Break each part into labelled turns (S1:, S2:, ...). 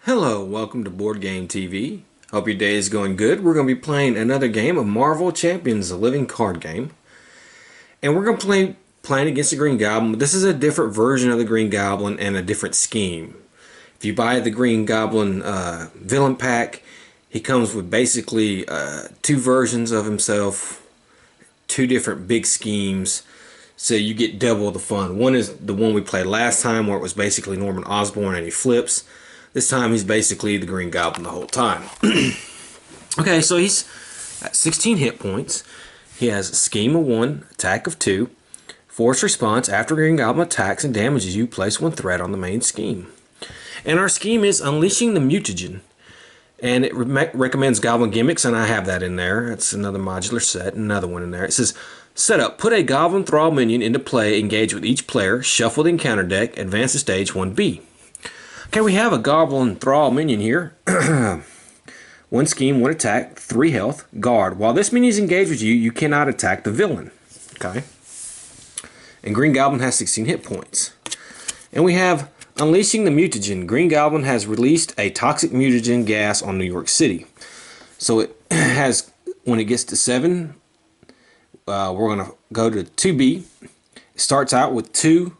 S1: Hello, welcome to Boardgame TV. Hope your day is going good. We're going to be playing another game of Marvel Champions, a living card game. And we're going to playing against the Green Goblin, but this is a different version of the Green Goblin and a different scheme. If you buy the Green Goblin villain pack, he comes with basically two versions of himself, two different big schemes, so you get double the fun. One is the one we played last time where it was basically Norman Osborn and he flips. This time he's basically the Green Goblin the whole time. Okay, so he's at 16 hit points. He has a scheme of 1, attack of 2, force response. After Green Goblin attacks and damages you, place 1 threat on the main scheme. And our scheme is Unleashing the Mutagen. And it recommends Goblin gimmicks, and I have that in there. It's another modular set, another one in there. It says, setup, put a Goblin Thrall minion into play, engage with each player, shuffle the encounter deck, advance to stage 1B. Okay, we have a Goblin Thrall minion here. 1 scheme, 1 attack, 3 health, guard. While this minion is engaged with you, you cannot attack the villain. Okay. And Green Goblin has 16 hit points. And we have Unleashing the Mutagen. Green Goblin has released a toxic mutagen gas on New York City. So it has, when it gets to 7, we're going to go to 2B. It starts out with 2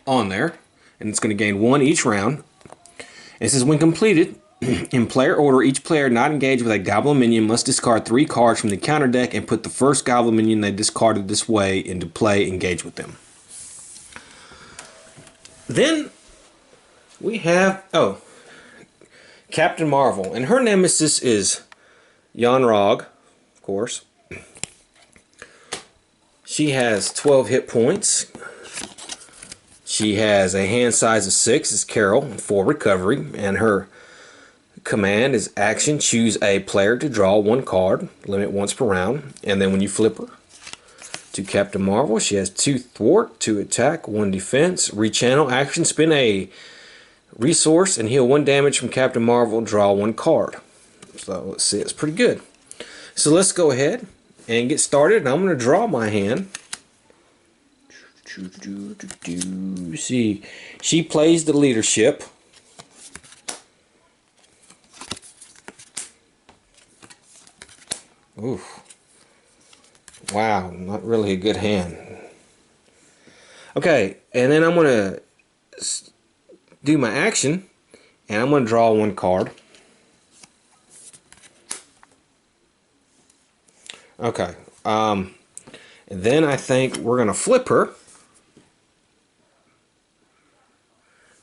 S1: on there, and it's going to gain 1 each round. It says, when completed, in player order, each player not engaged with a Goblin minion must discard 3 cards from the counter deck and put the first Goblin minion they discarded this way into play, engage with them. Then we have, Captain Marvel. And her nemesis is Yon-Rogg, of course. She has 12 hit points. She has a hand size of 6, is Carol, 4 recovery, and her command is action, choose a player to draw 1 card, limit once per round, and then when you flip her to Captain Marvel, she has 2 thwart, 2 attack, 1 defense, rechannel, action, spin a resource and heal 1 damage from Captain Marvel, draw 1 card. So let's see, it's pretty good. So let's go ahead and get started, and I'm going to draw my hand. See, she plays the leadership. Oof. Wow, not really a good hand. Okay, and then I'm going to do my action, and I'm going to draw 1 card. Okay, and then I think we're going to flip her.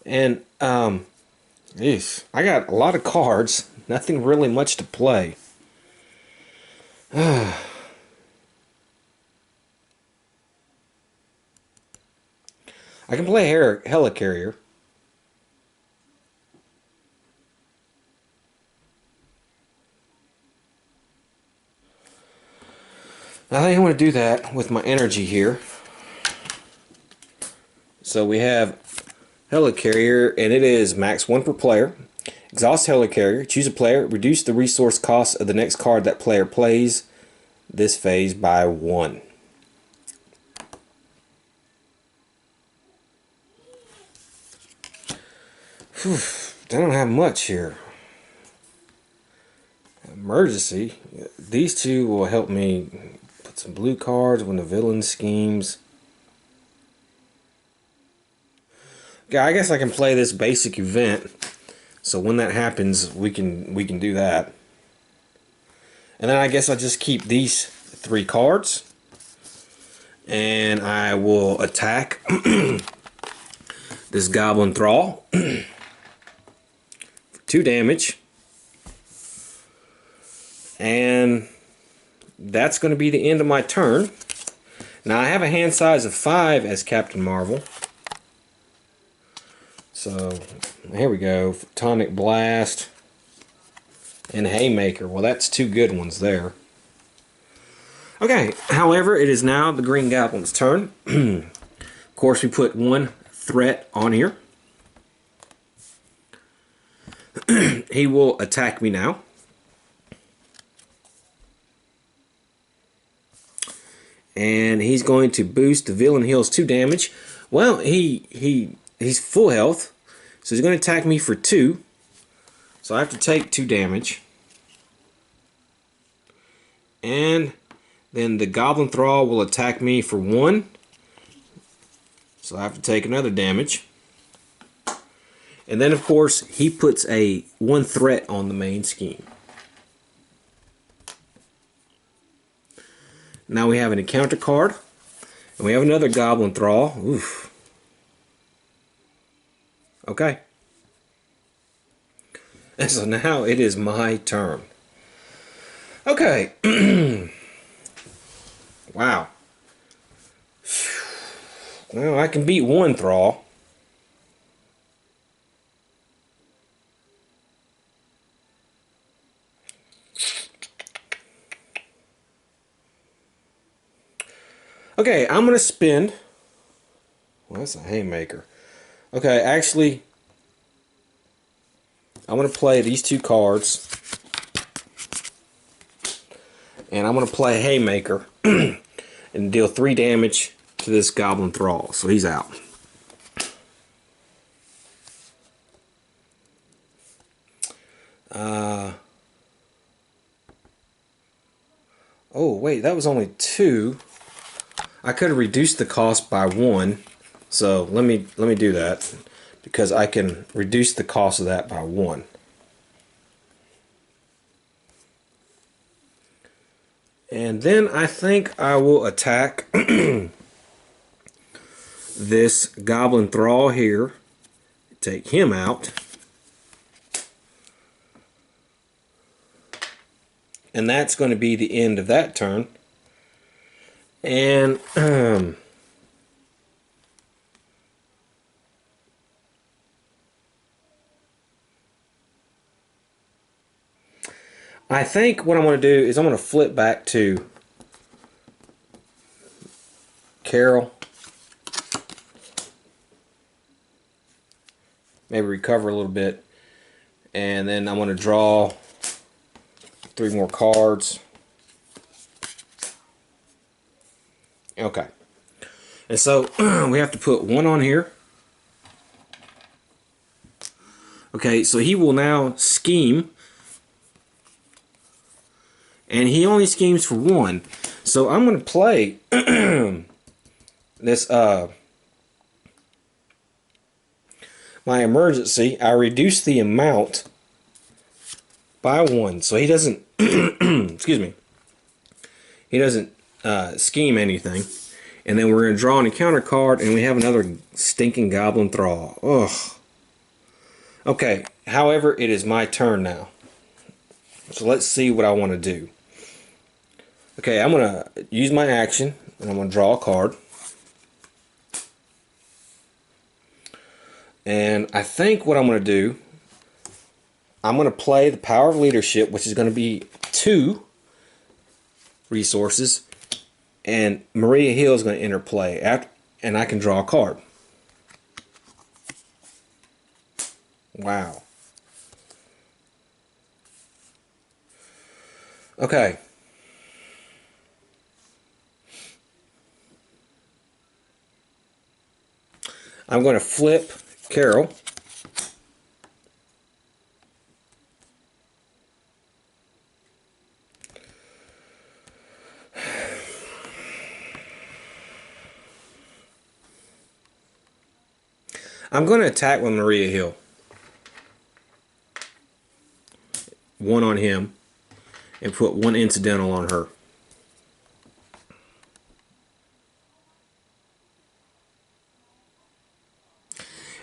S1: And, I got a lot of cards, nothing really much to play. I can play Helicarrier. I think I'm going to do that with my energy here. So we have Helicarrier, and it is max 1 per player. Exhaust Helicarrier, choose a player, reduce the resource cost of the next card that player plays this phase by 1. Whew, I don't have much here. Emergency. These 2 will help me put some blue cards when the villain schemes. Yeah, I guess I can play this basic event, so when that happens, we can do that. And then I guess I'll just keep these 3 cards, and I will attack this Goblin Thrall for 2 damage, and that's going to be the end of my turn. Now I have a hand size of 5 as Captain Marvel. So, here we go. Photonic Blast and Haymaker. Well, that's 2 good ones there. Okay, however, it is now the Green Goblin's turn. Of course, we put 1 threat on here. He will attack me now. And he's going to boost the villain heals 2 damage. Well, he's full health, so he's going to attack me for 2. So I have to take 2 damage. And then the Goblin Thrall will attack me for 1. So I have to take another damage. And then, of course, he puts a 1 threat on the main scheme. Now we have an encounter card. And we have another Goblin Thrall. Oof. Okay. And so now it is my turn. Okay. Wow. Well, I can beat 1 Thrall. Okay, I'm going to spend... Well, that's a haymaker. Okay, actually, I'm going to play these 2 cards. And I'm going to play haymaker and deal 3 damage to this Goblin Thrall. So he's out. Oh, wait, that was only 2. I could have reduced the cost by 1. So let me do that, because I can reduce the cost of that by 1. And then I think I will attack this Goblin Thrall here. Take him out. And that's going to be the end of that turn. And I think what I'm going to do is I'm going to flip back to Carol. Maybe recover a little bit. And then I'm going to draw 3 more cards. Okay. And so we have to put 1 on here. Okay, so he will now scheme. And he only schemes for 1. So I'm going to play this my emergency. I reduce the amount by 1. So he doesn't excuse me. He doesn't scheme anything. And then we're going to draw an encounter card, and we have another stinking Goblin Thrall. Ugh. Okay, however, it is my turn now. So let's see what I want to do. Okay, I'm going to use my action, and I'm going to draw a card. And I think what I'm going to do, I'm going to play the Power of Leadership, which is going to be 2 resources. And Maria Hill is going to enter play, and I can draw a card. Wow. Okay. I'm going to flip Carol. I'm going to attack with Maria Hill. 1 on him. And put 1 incidental on her.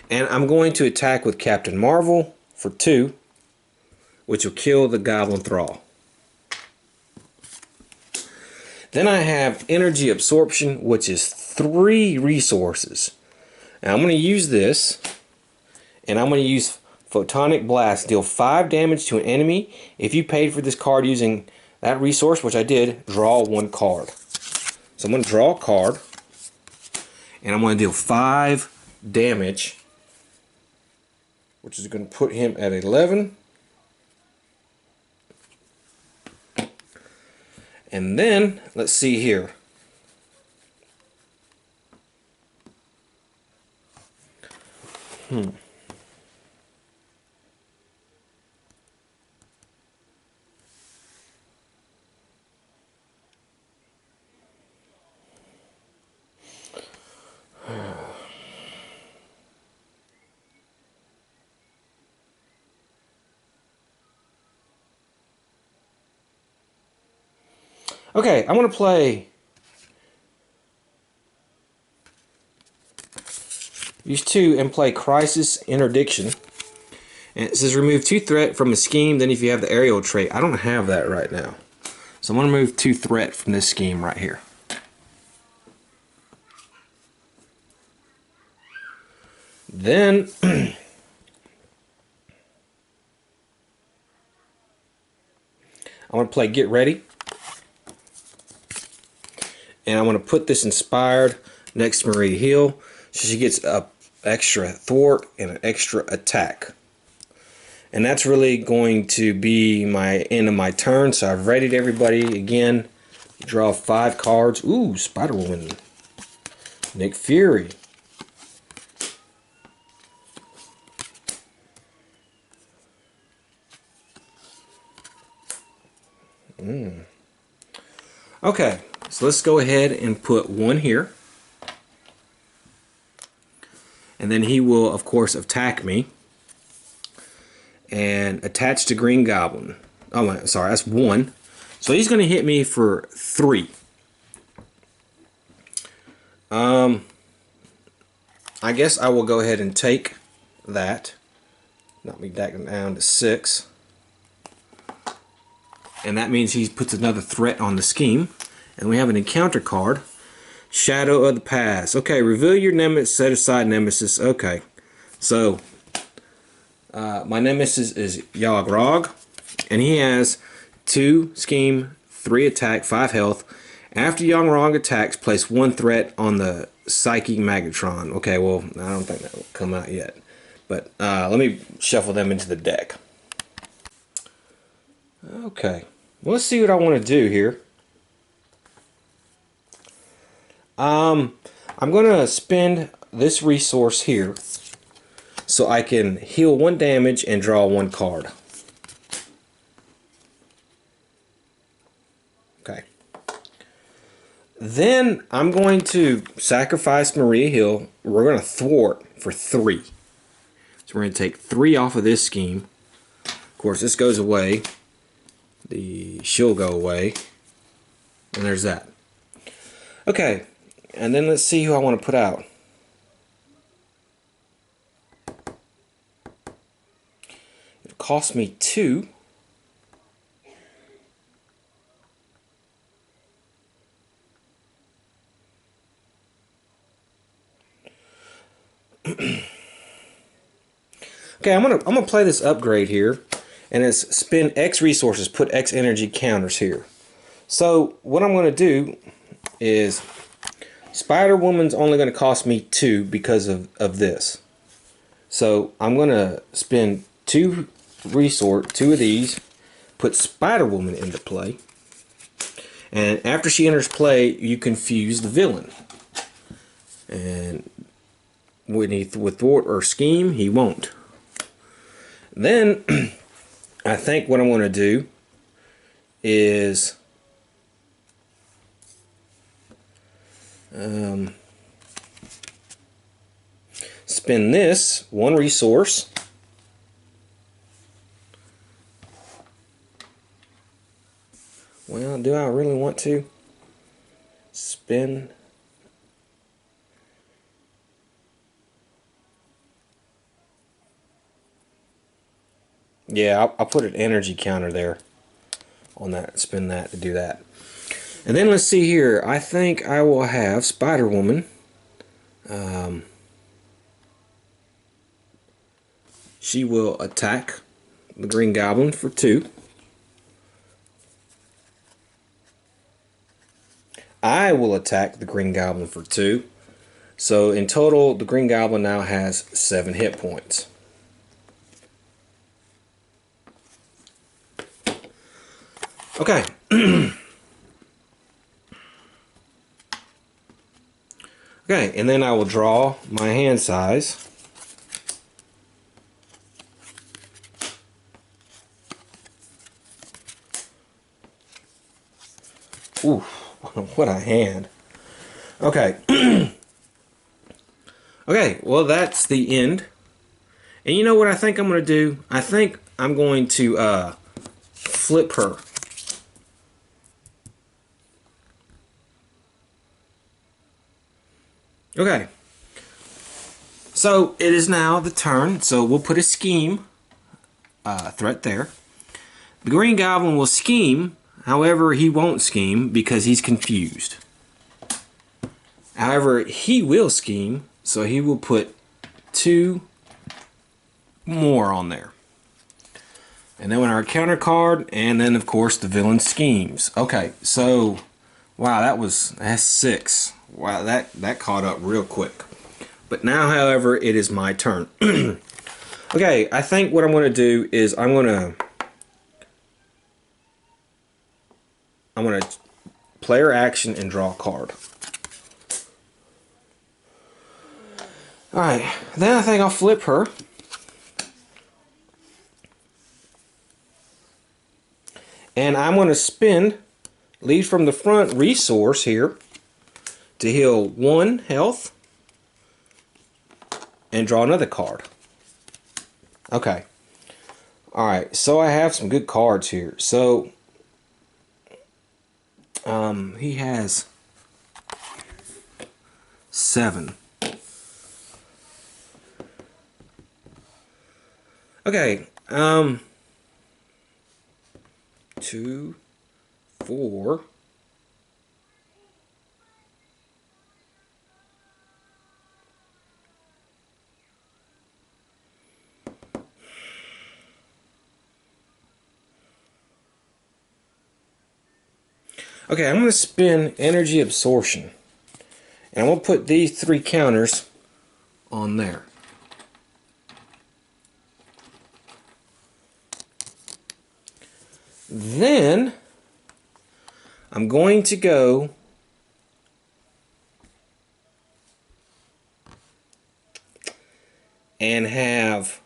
S1: And I'm going to attack with Captain Marvel for 2. Which will kill the Goblin Thrall. Then I have Energy Absorption, which is 3 resources. Now I'm going to use this, and I'm going to use Photonic Blast. Deal 5 damage to an enemy. If you paid for this card using that resource, which I did, draw 1 card. So I'm going to draw a card, and I'm going to deal 5 damage, which is going to put him at 11. And then, let's see here. Okay, I'm going to play... Use 2 and play Crisis Interdiction. And it says remove 2 threat from a scheme, then if you have the aerial trait. I don't have that right now. So I'm going to remove 2 threat from this scheme right here. Then... I want to play Get Ready. And I want to put this Inspired next to Maria Hill. So she gets an extra thwart and an extra attack. And that's really going to be my end of my turn. So I've readied everybody again. Draw 5 cards. Ooh, Spider-Woman. Nick Fury. Okay, so let's go ahead and put 1 here. And then he will, of course, attack me. And attach to Green Goblin. Oh, sorry, that's 1. So he's going to hit me for 3. I guess I will go ahead and take that. Knock me back down to 6. And that means he puts another threat on the scheme. And we have an encounter card. Shadow of the Past. Okay, reveal your nemesis, set aside nemesis. Okay, so my nemesis is Yogrog. And he has 2 scheme, 3 attack, 5 health. After Yogrog attacks, place 1 threat on the Psychic Magatron. Okay, well, I don't think that will come out yet. But let me shuffle them into the deck. Okay, well, let's see what I want to do here. I'm going to spend this resource here so I can heal 1 damage and draw 1 card. Okay. Then I'm going to sacrifice Maria Hill. We're going to thwart for 3. So we're going to take 3 off of this scheme. Of course, this goes away. She'll go away. And there's that. Okay. And then let's see who I want to put out. It cost me 2. Okay, I'm gonna play this upgrade here, and it's spend X resources, put X energy counters here. So what I'm gonna do is Spider-Woman's only gonna cost me 2 because of this. So I'm gonna spend 2 of these, put Spider-Woman into play, and after she enters play, you confuse the villain. And with thwart or scheme, he won't. Then I think what I'm going to do is spend this 1 resource. Well, do I really want to spend? Yeah, I'll put an energy counter there on that, spend that to do that. And then let's see here. I think I will have Spider-Woman. She will attack the Green Goblin for 2. I will attack the Green Goblin for 2. So in total, the Green Goblin now has 7 hit points. Okay. Okay, and then I will draw my hand size. Ooh, what a hand. Okay. Okay, well, that's the end. And you know what I think I'm going to do? I think I'm going to flip her. Okay. So it is now the turn. So we'll put a scheme threat there. The Green Goblin will scheme. However, he won't scheme because he's confused. However, he will scheme. So he will put 2 more on there. And then when our counter card, and then of course the villain schemes. Okay, so wow, that's 6. Wow, that caught up real quick. But now, however, it is my turn. Okay, I think what I'm going to do is I'm going to player action and draw a card. All right, then I think I'll flip her. And I'm going to spend lead from the front resource here to heal 1 health and draw another card. Okay. Alright, so I have some good cards here. So, he has 7. Okay, 2, 4. Okay, I'm going to spin energy absorption. And I'm going to put these 3 counters on there. Then I'm going to go and have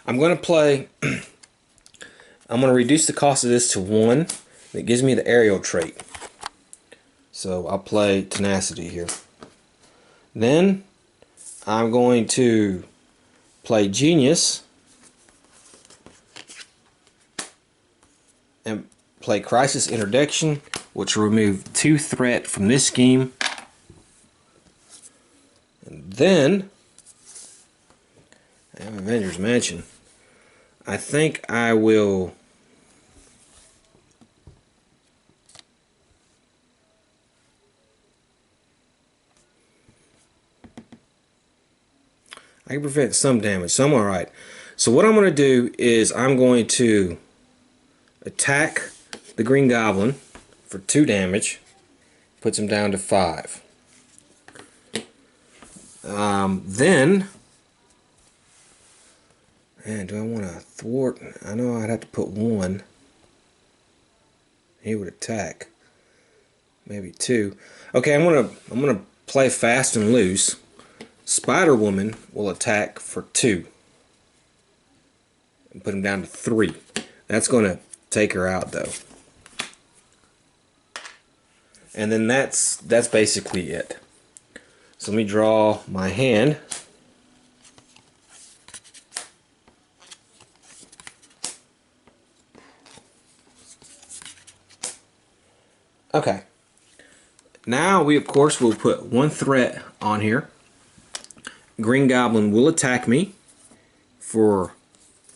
S1: I'm going to play, I'm going to reduce the cost of this to 1. It gives me the aerial trait. So I'll play tenacity here. Then I'm going to play genius and play crisis interdiction, which will remove 2 threat from this scheme. And then I have Avengers Mansion. I think I will I can prevent some damage, so I'm alright. So what I'm going to do is I'm going to attack the Green Goblin for 2 damage. Puts him down to 5. Then, man, do I want to thwart? I know I'd have to put 1. He would attack. Maybe 2. Okay, I'm gonna play fast and loose. Spider Woman will attack for 2. And put him down to 3. That's gonna take her out though. And then that's basically it. So let me draw my hand. Okay. Now we of course will put 1 threat on here. Green Goblin will attack me for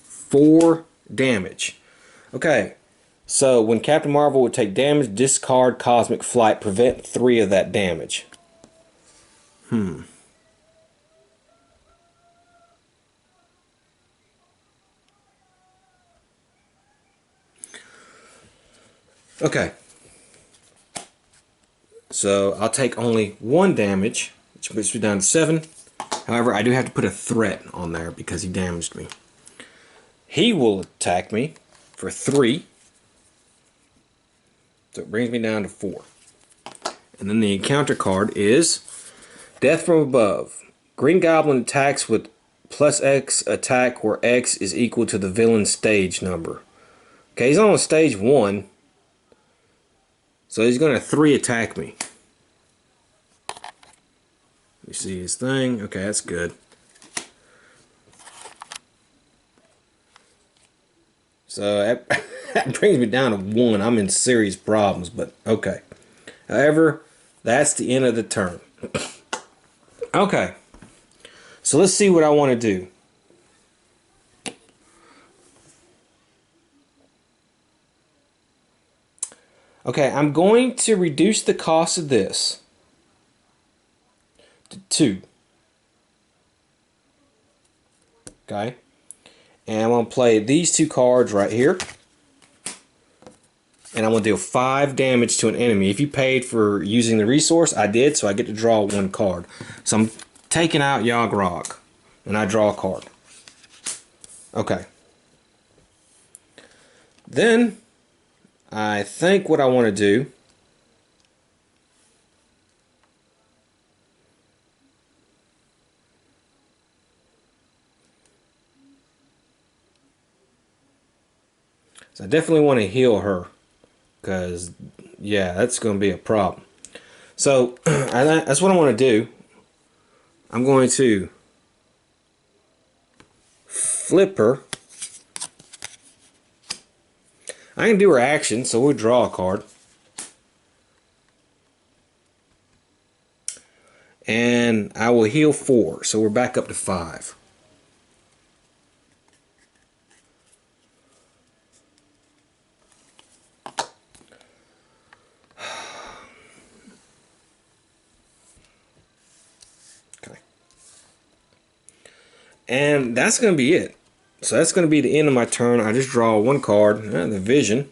S1: 4 damage. Okay. So when Captain Marvel would take damage, discard Cosmic Flight, prevent 3 of that damage. Okay. So I'll take only 1 damage, which puts me down to 7. However, I do have to put a threat on there because he damaged me. He will attack me for 3. So it brings me down to 4. And then the encounter card is Death from Above. Green Goblin attacks with plus X attack where X is equal to the villain's stage number. Okay, he's on stage 1. So he's going to 3 attack me. You see his thing? Okay, that's good. So that brings me down to 1. I'm in serious problems, but okay. However, that's the end of the turn. Okay. So let's see what I want to do. Okay, I'm going to reduce the cost of this to 2. Okay. And I'm going to play these 2 cards right here. And I'm going to deal 5 damage to an enemy. If you paid for using the resource, I did, so I get to draw 1 card. So I'm taking out Yogg-Rog. And I draw a card. Okay. Then, I think what I want to do is I definitely want to heal her. Because, yeah, that's going to be a problem. So, that's what I want to do. I'm going to flip her. I can do her action, so we'll draw a card. And I will heal 4, so we're back up to 5. Okay. And that's going to be it. So that's going to be the end of my turn. I just draw 1 card, the Vision.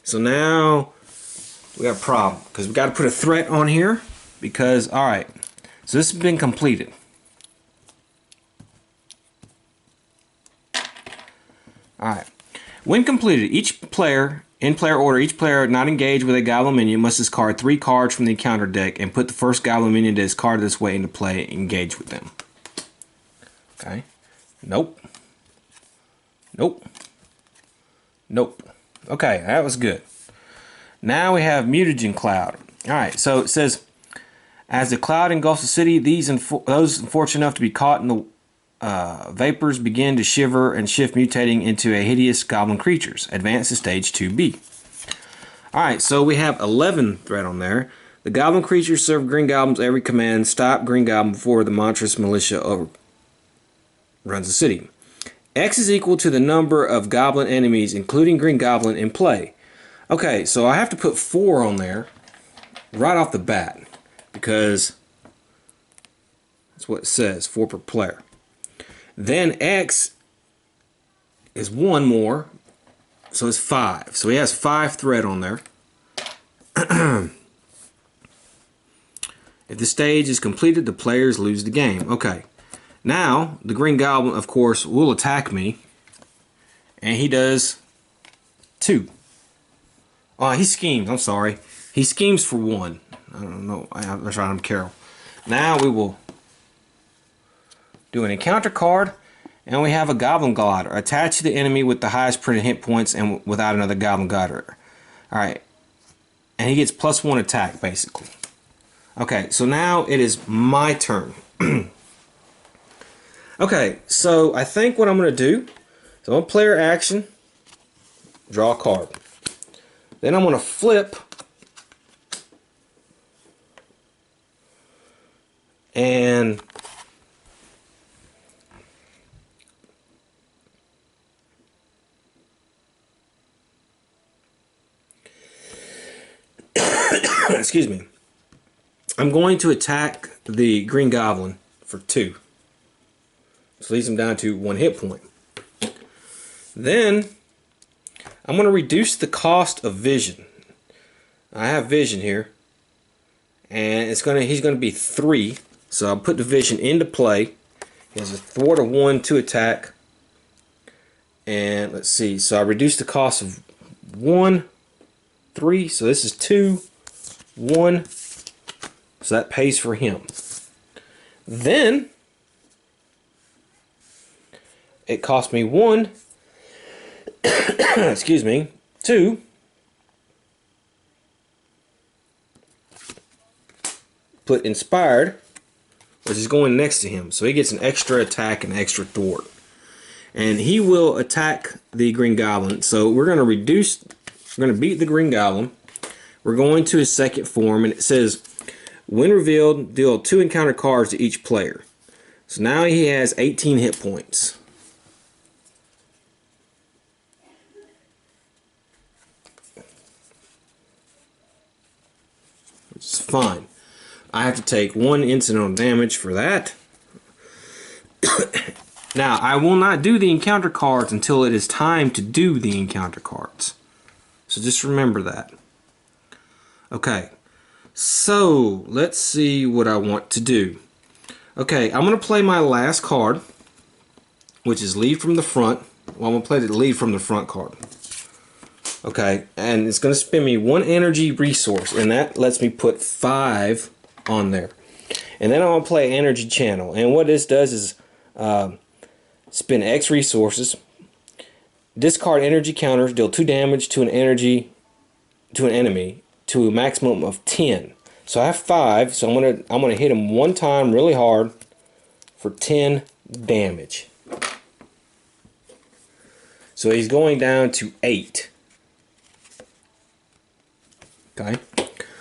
S1: So now we got a problem because we got to put a threat on here because, alright, so this has been completed. Alright, when completed, each player, in player order, each player not engaged with a Goblin minion must discard 3 cards from the encounter deck and put the first Goblin minion discarded this way into play and engage with them. Okay. Nope. Nope. Nope. Okay, that was good. Now we have Mutagen Cloud. Alright, so it says, as the cloud engulfs the city, those unfortunate enough to be caught in the vapors begin to shiver and shift, mutating into a hideous goblin creatures. Advance to stage 2B. Alright, so we have 11 threat on there. The goblin creatures serve green goblins every command. Stop green goblin before the monstrous militia runs the city. X is equal to the number of goblin enemies, including green goblin, in play. Okay, so I have to put 4 on there right off the bat because that's what it says, 4 per player. Then X is 1 more, so it's 5. So he has 5 threat on there. If the stage is completed, the players lose the game. Okay. Now, the green goblin, of course, will attack me. And he does 2. Oh, he schemes. I'm sorry. He schemes for 1. I don't know. That's right, I'm Carol. Now we will do an encounter card. And we have a Goblin Glider. Attach to the enemy with the highest printed hit points and without another Goblin Glider. Alright. And he gets +1 attack, basically. Okay, so now it is my turn. Okay, so I think what I'm going to do is I'm going to player action, draw a card. Then I'm going to flip and excuse me. I'm going to attack the Green Goblin for 2. So leaves him down to 1 hit point. Then I'm going to reduce the cost of Vision. I have Vision here, and he's going to be 3. So I'll put the Vision into play. He has a thwart of 1 to attack, and let's see. So I reduce the cost of 1, 3. So this is 2, 1. So that pays for him. Then it cost me 1, excuse me, 2, put inspired, which is going next to him. So he gets an extra attack and extra thwart. And he will attack the Green Goblin. So we're going to beat the Green Goblin. We're going to his second form, and it says, when revealed, deal 2 encounter cards to each player. So now he has 18 hit points. Which is fine. I have to take 1 incidental damage for that. Now, I will not do the encounter cards until it is time to do the encounter cards. So just remember that. Okay, so let's see what I want to do. Okay, I'm going to play my last card, which is lead from the front. Well, I'm going to play the lead from the front card. Okay, and it's going to spend me 1 energy resource, and that lets me put 5 on there. And then I'm going to play energy channel, and what this does is spend X resources, discard energy counters, deal 2 damage to an enemy to a maximum of 10. So I have 5, so I'm gonna hit him 1 time really hard for 10 damage. So he's going down to 8. Okay,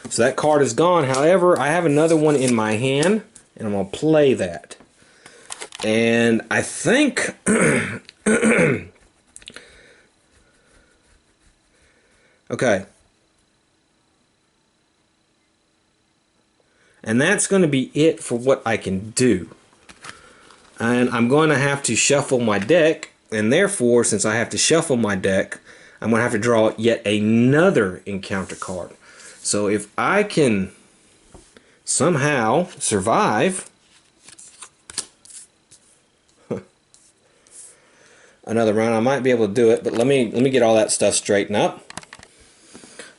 S1: so that card is gone. However, I have another one in my hand, and I'm gonna play that. And I think okay. And that's going to be it for what I can do. And I'm going to have to shuffle my deck, and therefore, since I have to shuffle my deck, I'm going to have to draw yet another encounter card. So if I can somehow survive another round, I might be able to do it, but let me get all that stuff straightened up.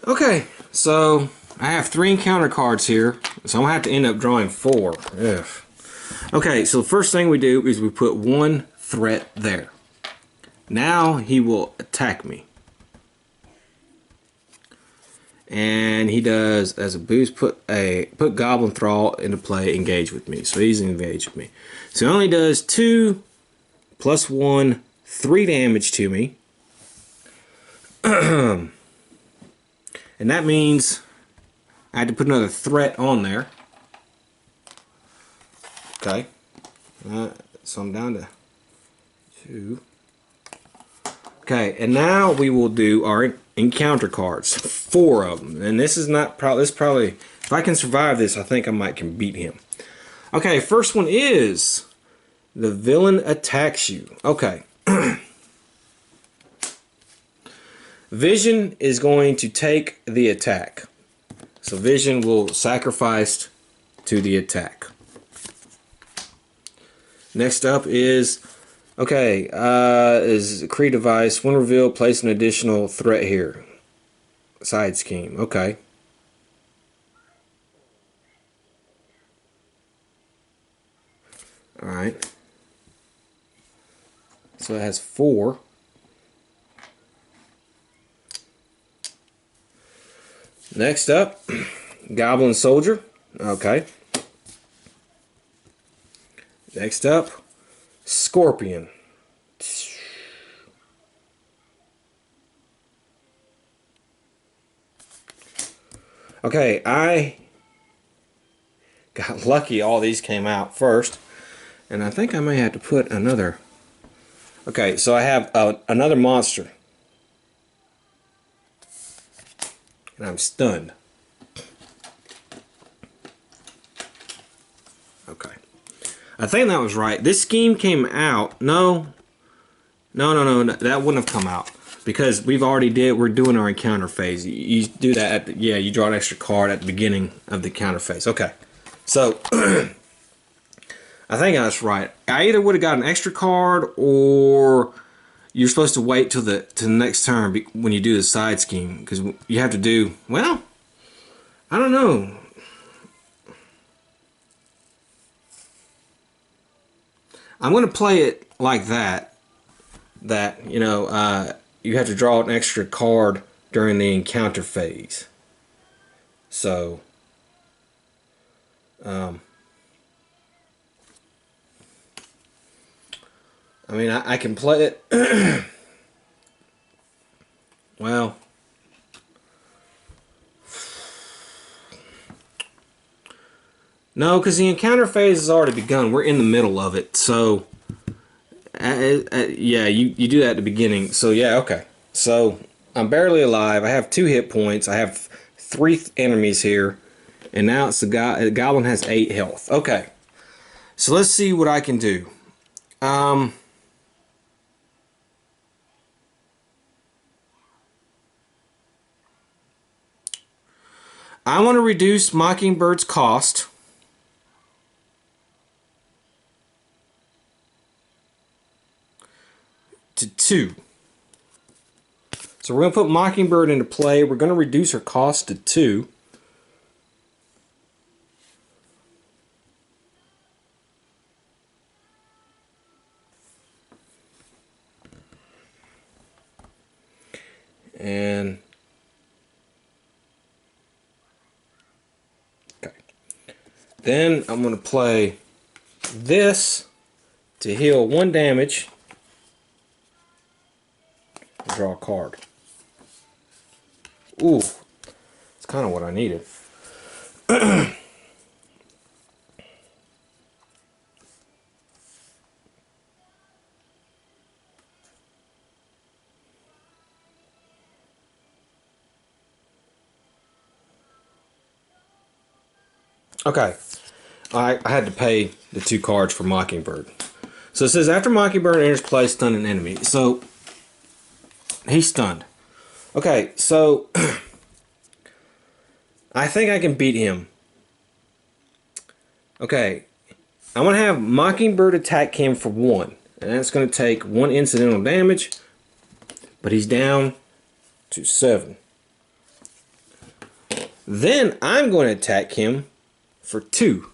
S1: Okay, so I have 3 encounter cards here, so I'm going to have to end up drawing 4. Ugh. Okay, so the first thing we do is we put 1 threat there. Now he will attack me. And he does, as a boost, put Goblin Thrall into play, engage with me. So he's engaged with me. So he only does 2 plus 1, 3 damage to me. And that means I had to put another threat on there. Okay. So I'm down to 2. Okay, and now we will do our encounter cards. 4 of them. And this is not probably, if I can survive this, I think I can beat him. Okay, first one is the villain attacks you. Okay. Vision is going to take the attack. So Vision will sacrifice to the attack. Next up is, okay, is a Kree device. When revealed, place an additional threat here. Side scheme. Okay. Alright. So it has 4. Next up, Goblin Soldier. Okay. Next up, Scorpion. Okay, I got lucky all these came out first. And I think I may have to put another. Okay, so I have another monster. And I'm stunned. Okay. I think that was right. This scheme came out. No, that wouldn't have come out. Because we're doing our encounter phase. You do that you draw an extra card at the beginning of the counter phase. Okay. So, I think that's right. I either would have got an extra card, or you're supposed to wait till the next turn when you do the side scheme, because you have to do, well, I don't know. I'm going to play it like that, that, you have to draw an extra card during the encounter phase. So, I mean, I can play it. Well, no, because the encounter phase has already begun. We're in the middle of it. So, yeah, you do that at the beginning. So, yeah, okay. So, I'm barely alive. I have 2 hit points. I have 3 enemies here. And now it's the Goblin has 8 health. Okay. So, let's see what I can do. I want to reduce Mockingbird's cost to 2. So we're going to put Mockingbird into play. We're going to reduce her cost to 2. And okay. Then I'm going to play this to heal 1 damage. Draw a card. Ooh, it's kind of what I needed. Okay, I had to pay the 2 cards for Mockingbird. So it says after Mockingbird enters play, stun an enemy. So he's stunned. Okay, so I think I can beat him. Okay, I'm going to have Mockingbird attack him for 1. And that's going to take 1 incidental damage. But he's down to 7. Then I'm going to attack him for 2.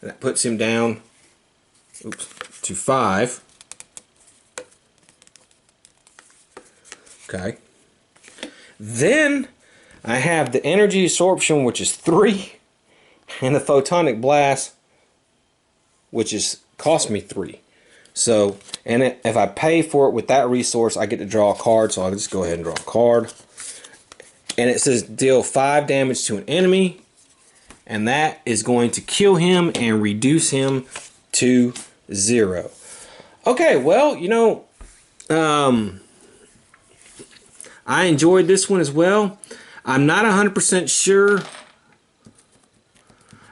S1: And that puts him down to 5. Okay. Then I have the energy absorption, which is 3, and the photonic blast, which is cost me 3. So, and if I pay for it with that resource, I get to draw a card. So I'll just go ahead and draw a card. And it says deal 5 damage to an enemy, and that is going to kill him and reduce him to 0. Okay, well, I enjoyed this one as well. I'm not 100% sure.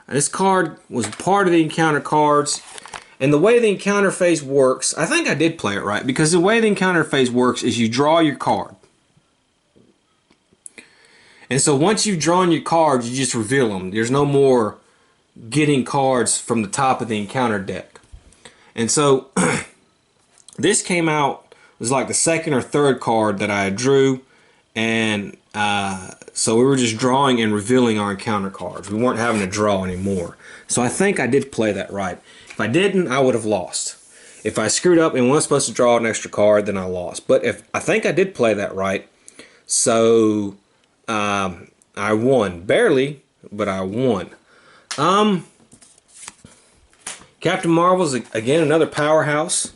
S1: This card was part of the encounter cards. And the way the encounter phase works, I think I did play it right. Because the way the encounter phase works is you draw your card. And so once you've drawn your cards, you just reveal them. There's no more getting cards from the top of the encounter deck. And so this came out, it was like the 2nd or 3rd card that I drew. And so we were just drawing and revealing our encounter cards. We weren't having to draw anymore. So I think I did play that right. If I didn't, I would have lost. If I screwed up and wasn't supposed to draw an extra card, then I lost. But I think I did play that right. So I won. Barely, but I won. Captain Marvel's, again, another powerhouse.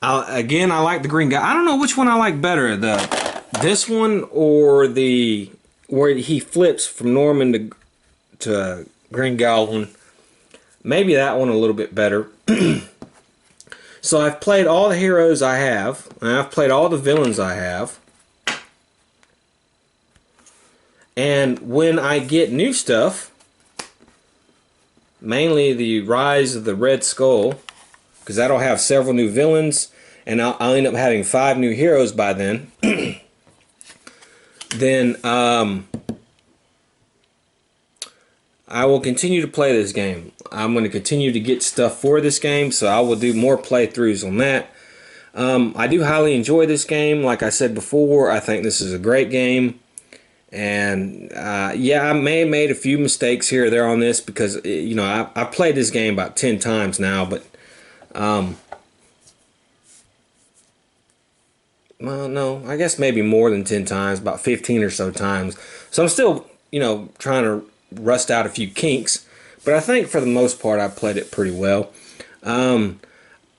S1: Again, I like the green guy. I don't know which one I like better. This one or the where he flips from Norman to Green Goblin. Maybe that one a little bit better. So I've played all the heroes I have, and I've played all the villains I have. And when I get new stuff, mainly the Rise of the Red Skull, because that'll have several new villains, and I'll end up having 5 new heroes by then. Then I will continue to play this game. I'm going to continue to get stuff for this game, so I will do more playthroughs on that. I do highly enjoy this game. Like I said before, I think this is a great game. And yeah, I may have made a few mistakes here or there on this because you know I've played this game about 10 times now, but well, no, I guess maybe more than 10 times, about 15 or so times. So I'm still, you know, trying to rust out a few kinks, but I think for the most part I played it pretty well.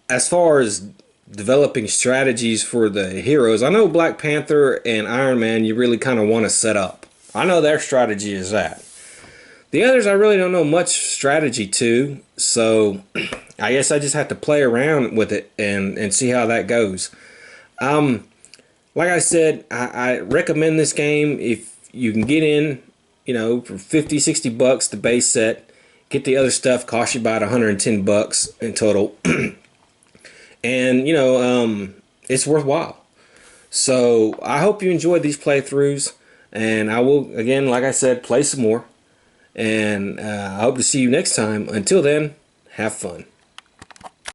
S1: As far as developing strategies for the heroes, I know Black Panther and Iron Man you really kind of want to set up. I know their strategy is that. The others I really don't know much strategy to, so I guess I just have to play around with it and see how that goes. Like I said, I recommend this game if you can get in, you know, for 50, 60 bucks the base set. Get the other stuff, cost you about 110 bucks in total. And, you know, it's worthwhile. So I hope you enjoyed these playthroughs. And I will, again, like I said, play some more. And I hope to see you next time. Until then, have fun.